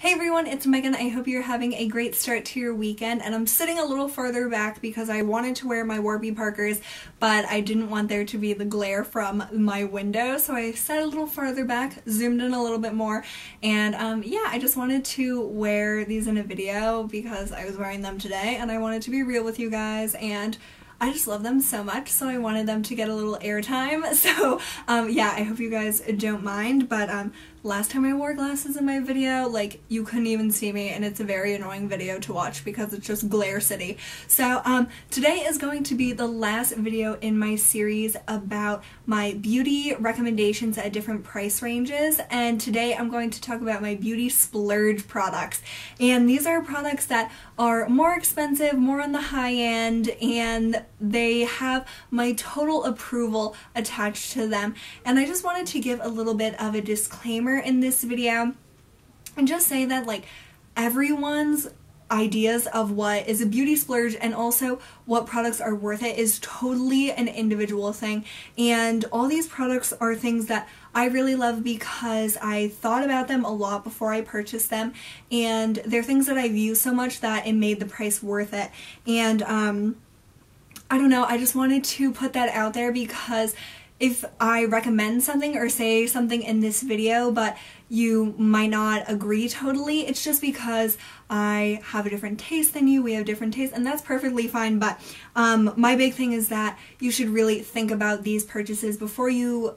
Hey everyone, it's Megan. I hope you're having a great start to your weekend, and I'm sitting a little farther back because I wanted to wear my Warby Parkers, but I didn't want there to be the glare from my window, so I sat a little farther back, zoomed in a little bit more, and yeah, I just wanted to wear these in a video because I was wearing them today, and I wanted to be real with you guys, and I just love them so much, so I wanted them to get a little airtime. So yeah, I hope you guys don't mind, but last time I wore glasses in my video, like, you couldn't even see me, and it's a very annoying video to watch because it's just glare city. So today is going to be the last video in my series about my beauty recommendations at different price ranges, and today I'm going to talk about my beauty splurge products. And these are products that are more expensive, more on the high end, and they have my total approval attached to them. And I just wanted to give a little bit of a disclaimer in this video and just say that, like, everyone's ideas of what is a beauty splurge and also what products are worth it is totally an individual thing, and all these products are things that I really love because I thought about them a lot before I purchased them, and they're things that I've used so much that it made the price worth it. And I don't know, I just wanted to put that out there because if I recommend something or say something in this video but you might not agree totally, it's just because I have a different taste than you, we have different tastes, and that's perfectly fine. But my big thing is that you should really think about these purchases before you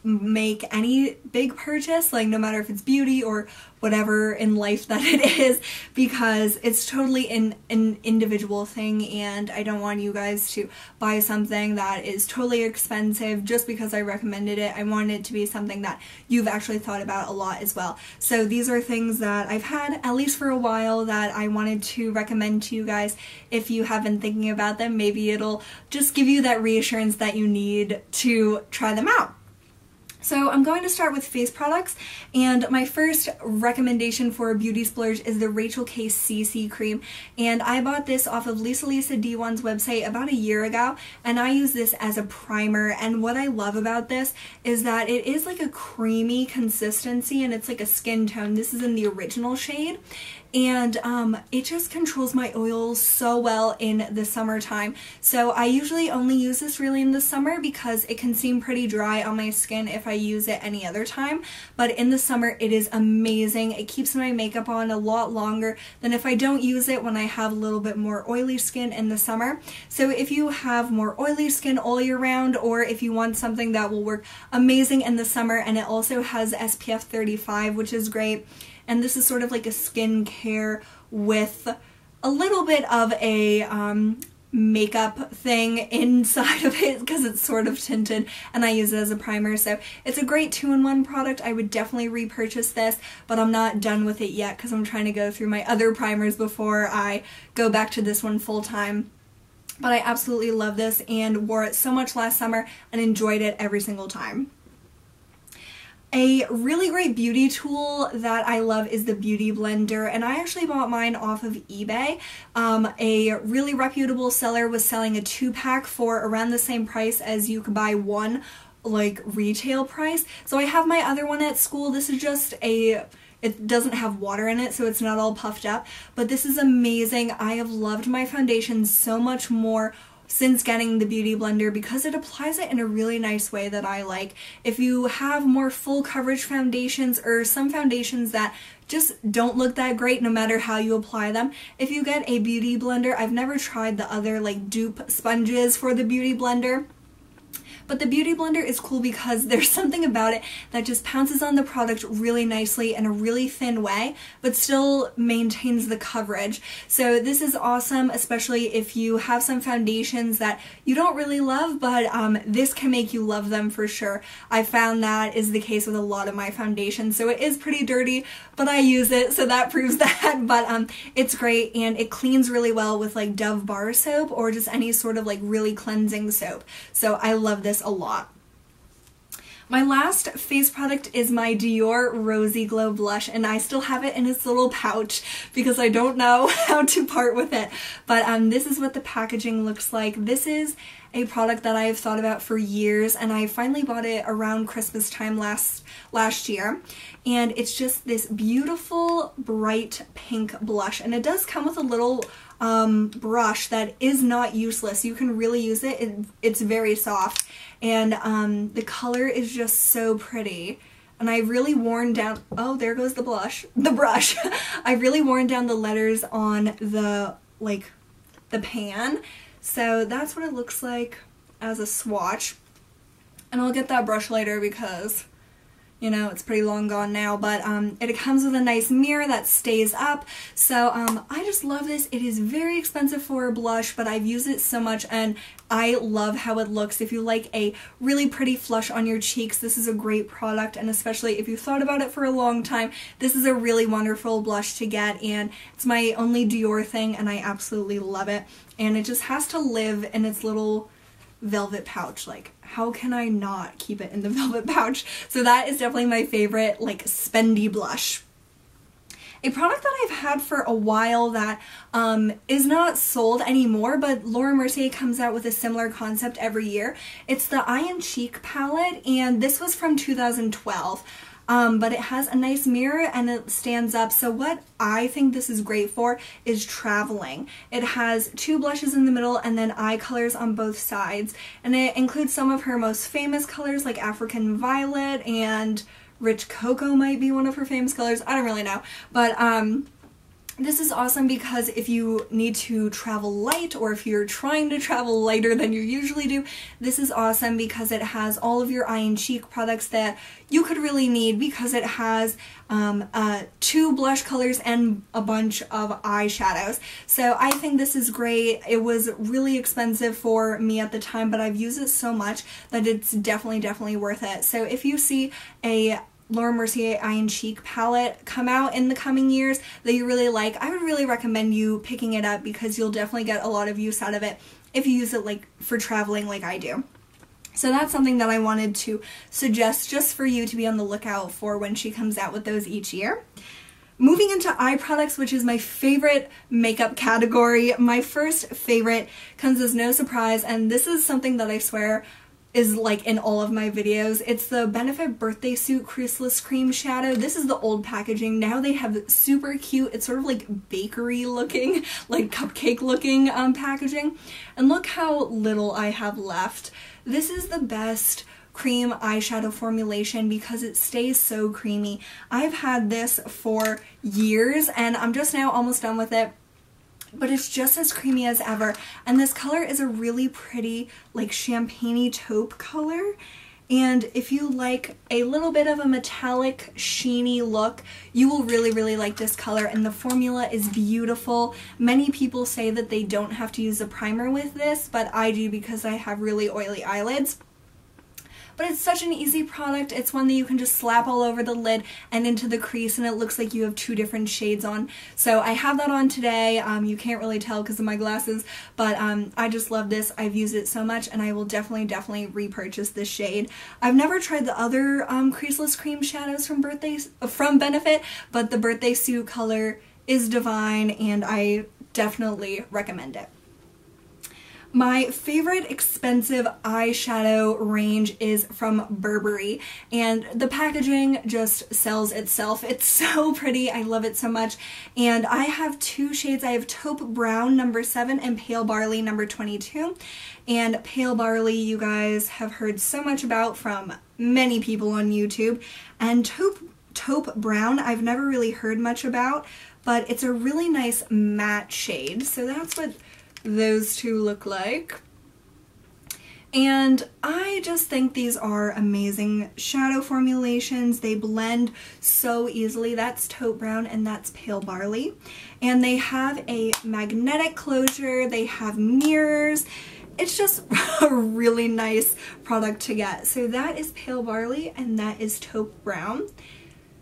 make any big purchase, like no matter if it's beauty or whatever in life that it is, because it's totally an individual thing, and I don't want you guys to buy something that is totally expensive just because I recommended it. I want it to be something that you've actually thought about a lot as well. So these are things that I've had at least for a while that I wanted to recommend to you guys. If you have been thinking about them, maybe it'll just give you that reassurance that you need to try them out. So I'm going to start with face products, and my first recommendation for a beauty splurge is the Rachel K CC cream, and I bought this off of Lisa D1's website about a year ago, and I use this as a primer. And what I love about this is that it is like a creamy consistency, and it's like a skin tone. This is in the original shade, and it just controls my oils so well in the summertime. So I usually only use this really in the summer because it can seem pretty dry on my skin if I use it any other time, but in the summer it is amazing. It keeps my makeup on a lot longer than if I don't use it when I have a little bit more oily skin in the summer. So if you have more oily skin all year round, or if you want something that will work amazing in the summer, and it also has SPF 35, which is great. And this is sort of like a skincare with a little bit of a makeup thing inside of it because it's sort of tinted, and I use it as a primer. So it's a great 2-in-1 product. I would definitely repurchase this, but I'm not done with it yet because I'm trying to go through my other primers before I go back to this one full time. But I absolutely love this and wore it so much last summer and enjoyed it every single time. A really great beauty tool that I love is the Beauty Blender, and I actually bought mine off of eBay. A really reputable seller was selling a 2-pack for around the same price as you could buy one, like, retail price. So I have my other one at school. This is just it doesn't have water in it, so it's not all puffed up, but this is amazing. I have loved my foundation so much more since getting the Beauty Blender because it applies it in a really nice way that I like. If you have more full coverage foundations or some foundations that just don't look that great no matter how you apply them, if you get a Beauty Blender, I've never tried the other like dupe sponges for the Beauty Blender, but the Beauty Blender is cool because there's something about it that just pounces on the product really nicely in a really thin way, but still maintains the coverage. So this is awesome, especially if you have some foundations that you don't really love, but this can make you love them for sure. I found that is the case with a lot of my foundations. So it is pretty dirty, but I use it, so that proves that. But it's great, and it cleans really well with like Dove bar soap or just any sort of like really cleansing soap. So I love this a lot. My last face product is my Dior Rosy Glow blush, and I still have it in its little pouch because I don't know how to part with it. But this is what the packaging looks like. This is a product that I have thought about for years, and I finally bought it around Christmas time last year. And it's just this beautiful bright pink blush, and it does come with a little brush that is not useless. You can really use it. It's very soft, and the color is just so pretty. And I've really worn down, oh, there goes the brush. I've really worn down the letters on the, like, the pan. So that's what it looks like as a swatch. And I'll get that brush later because, you know, it's pretty long gone now, but it comes with a nice mirror that stays up. So I just love this. It is very expensive for a blush, but I've used it so much and I love how it looks. If you like a really pretty flush on your cheeks, this is a great product, and especially if you thought about it for a long time, this is a really wonderful blush to get, and it's my only Dior thing and I absolutely love it. And it just has to live in its little velvet pouch. Like, how can I not keep it in the velvet pouch? So that is definitely my favorite, like, spendy blush. A product that I've had for a while that is not sold anymore, but Laura Mercier comes out with a similar concept every year. It's the Eye and Cheek palette, and this was from 2012. But it has a nice mirror and it stands up. So what I think this is great for is traveling. It has two blushes in the middle and then eye colors on both sides. And it includes some of her most famous colors like African Violet, and Rich Cocoa might be one of her famous colors. I don't really know. But this is awesome because if you need to travel light, or if you're trying to travel lighter than you usually do, this is awesome because it has all of your eye and cheek products that you could really need, because it has two blush colors and a bunch of eyeshadows. So I think this is great. It was really expensive for me at the time, but I've used it so much that it's definitely worth it. So if you see a Laura Mercier Eye and Cheek palette come out in the coming years that you really like, I would really recommend you picking it up because you'll definitely get a lot of use out of it if you use it like for traveling like I do. So that's something that I wanted to suggest just for you to be on the lookout for when she comes out with those each year. Moving into eye products, which is my favorite makeup category. My first favorite comes as no surprise, and this is something that I swear is like in all of my videos. It's the Benefit Birthday Suit Creaseless Cream Shadow. This is the old packaging. Now they have super cute, it's sort of like bakery looking, like cupcake looking packaging. And look how little I have left. This is the best cream eyeshadow formulation because it stays so creamy. I've had this for years and I'm just now almost done with it, but it's just as creamy as ever. And this color is a really pretty, like, champagne-y taupe color. And if you like a little bit of a metallic, sheeny look, you will really like this color. And the formula is beautiful. Many people say that they don't have to use a primer with this, but I do because I have really oily eyelids. But it's such an easy product. It's one that you can just slap all over the lid and into the crease, and it looks like you have two different shades on. So I have that on today. You can't really tell because of my glasses, but I just love this. I've used it so much, and I will definitely repurchase this shade. I've never tried the other creaseless cream shadows from Benefit, but the Birthday Suit color is divine, and I definitely recommend it. My favorite expensive eyeshadow range is from Burberry, and the packaging just sells itself. It's so pretty. I love it so much. And I have two shades. I have Taupe Brown number 7 and Pale Barley number 22. And Pale Barley you guys have heard so much about from many people on YouTube. And Taupe Brown I've never really heard much about, but it's a really nice matte shade. So that's what those two look like. And I just think these are amazing shadow formulations. They blend so easily. That's Taupe Brown and that's Pale Barley. And they have a magnetic closure. They have mirrors. It's just a really nice product to get. So that is Pale Barley and that is Taupe Brown.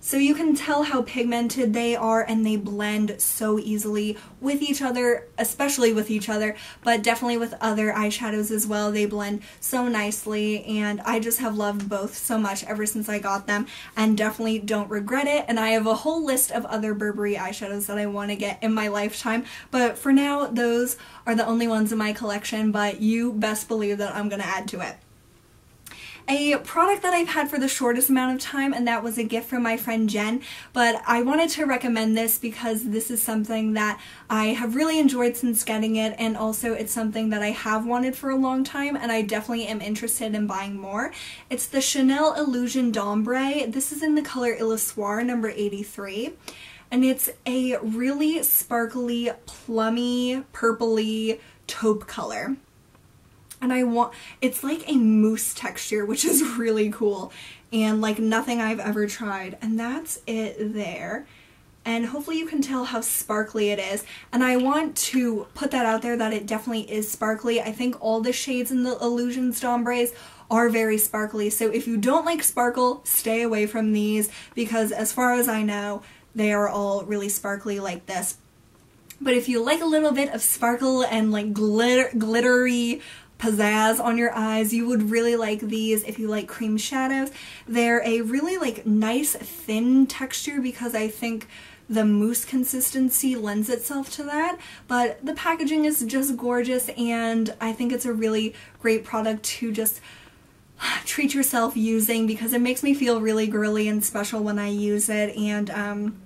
So you can tell how pigmented they are, and they blend so easily with each other, especially with each other, but definitely with other eyeshadows as well. They blend so nicely, and I just have loved both so much ever since I got them, and definitely don't regret it. And I have a whole list of other Burberry eyeshadows that I want to get in my lifetime, but for now those are the only ones in my collection, but you best believe that I'm going to add to it. A product that I've had for the shortest amount of time, and that was a gift from my friend Jen, but I wanted to recommend this because this is something that I have really enjoyed since getting it, and also it's something that I have wanted for a long time, and I definitely am interested in buying more. It's the Chanel Illusion d'Ombre. This is in the color Illusoire number 83. And it's a really sparkly, plummy, purpley taupe color. And it's like a mousse texture, which is really cool, and like nothing I've ever tried. And that's it there. And hopefully you can tell how sparkly it is. And I want to put that out there that it definitely is sparkly. I think all the shades in the Illusions d'Ombres are very sparkly. So if you don't like sparkle, stay away from these, because as far as I know, they are all really sparkly like this. But if you like a little bit of sparkle and like glittery pizzazz on your eyes, you would really like these. If you like cream shadows, they're a really like nice thin texture, because I think the mousse consistency lends itself to that, but the packaging is just gorgeous, and I think it's a really great product to just treat yourself using, because it makes me feel really girly and special when I use it. And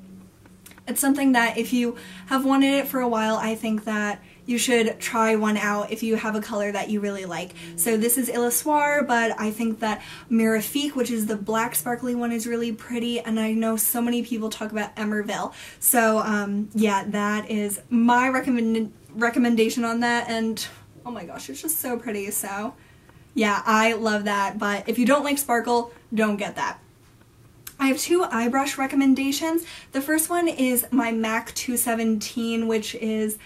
it's something that if you have wanted it for a while, I think that you should try one out if you have a color that you really like. So this is Illusoire, but I think that Mirifique, which is the black sparkly one, is really pretty, and I know so many people talk about Emerville. So yeah, that is my recommendation on that, and oh my gosh, it's just so pretty. So yeah, I love that, but if you don't like sparkle, don't get that. I have two eye brush recommendations. The first one is my MAC 217, which is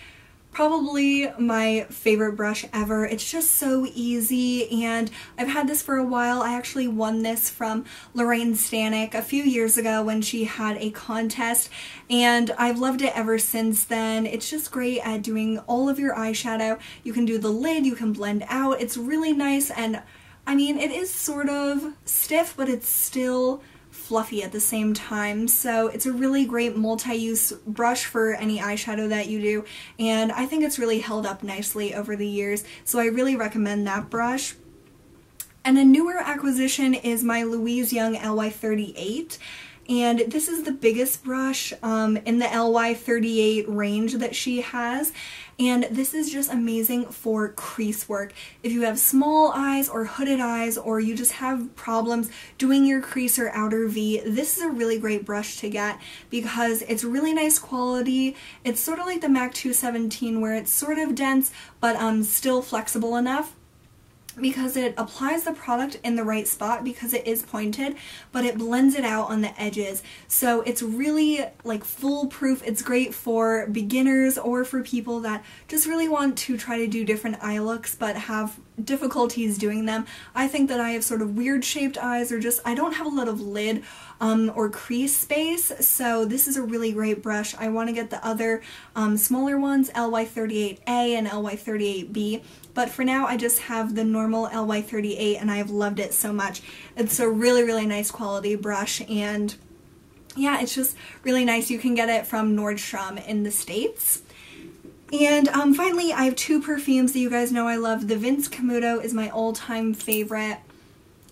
probably my favorite brush ever. It's just so easy, and I've had this for a while. I actually won this from Lorraine Stanek a few years ago when she had a contest, and I've loved it ever since then. It's just great at doing all of your eyeshadow. You can do the lid, you can blend out. It's really nice, and I mean, it is sort of stiff, but it's still fluffy at the same time. So it's a really great multi-use brush for any eyeshadow that you do, and I think it's really held up nicely over the years, so I really recommend that brush. And a newer acquisition is my Louise Young LY38, and this is the biggest brush in the LY38 range that she has, and this is just amazing for crease work. If you have small eyes or hooded eyes, or you just have problems doing your crease or outer V, this is a really great brush to get, because it's really nice quality. It's sort of like the MAC 217, where it's sort of dense but still flexible enough, because it applies the product in the right spot, because it is pointed, but it blends it out on the edges. So it's really like foolproof. It's great for beginners or for people that just really want to try to do different eye looks but have difficulties doing them. I think that I have sort of weird shaped eyes, or just I don't have a lot of lid or crease space, so this is a really great brush. I want to get the other smaller ones, LY38A and LY38B, but for now I just have the normal LY38, and I have loved it so much. It's a really, really nice quality brush, and yeah, it's just really nice. You can get it from Nordstrom in the States. And finally, I have two perfumes that you guys know I love. The Vince Camuto is my all-time favorite.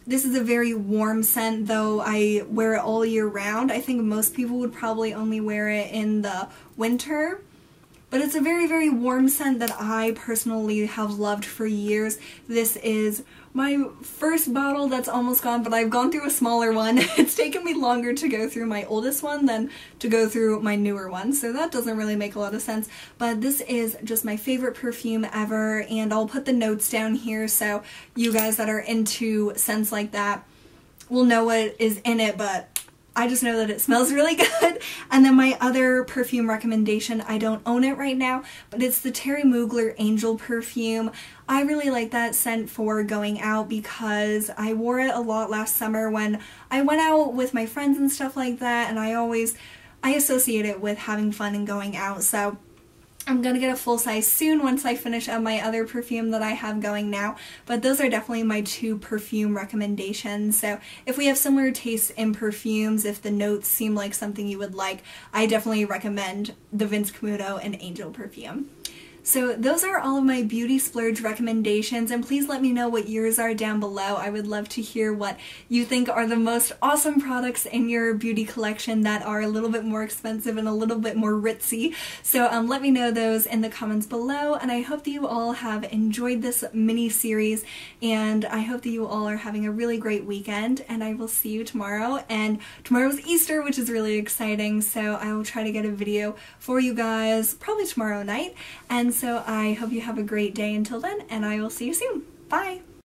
This is a very warm scent, though I wear it all year round. I think most people would probably only wear it in the winter. But it's a very, very warm scent that I personally have loved for years. This is my first bottle that's almost gone, but I've gone through a smaller one. It's taken me longer to go through my oldest one than to go through my newer one, so that doesn't really make a lot of sense. But this is just my favorite perfume ever, and I'll put the notes down here so you guys that are into scents like that will know what is in it, but I just know that it smells really good. And then my other perfume recommendation, I don't own it right now, but it's the Thierry Mugler Angel perfume. I really like that scent for going out because I wore it a lot last summer when I went out with my friends and stuff like that, and I associate it with having fun and going out. So I'm gonna get a full size soon once I finish up my other perfume that I have going now, but those are definitely my 2 perfume recommendations. So if we have similar tastes in perfumes, if the notes seem like something you would like, I definitely recommend the Vince Camuto and Angel perfume. So those are all of my beauty splurge recommendations, and please let me know what yours are down below. I would love to hear what you think are the most awesome products in your beauty collection that are a little bit more expensive and a little bit more ritzy. So let me know those in the comments below, and I hope that you all have enjoyed this mini series, and I hope that you all are having a really great weekend, and I will see you tomorrow. And tomorrow's Easter, which is really exciting, so I will try to get a video for you guys probably tomorrow night. And so I hope you have a great day until then, and I will see you soon. Bye!